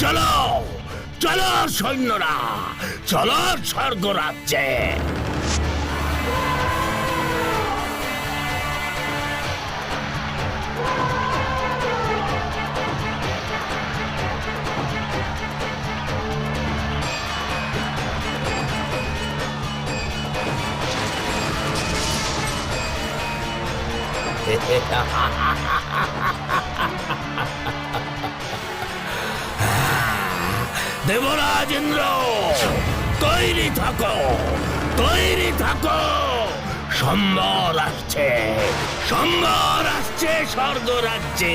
চলো চলো সৈন্যরা, চলো স্বর্গরাজ্যে। দেবরাজ ইন্দ্র, তৈরি থাকো, তৈরি থাকো। সম্বর আসছে, সম্বর আসছে স্বর্গরাজ্যে।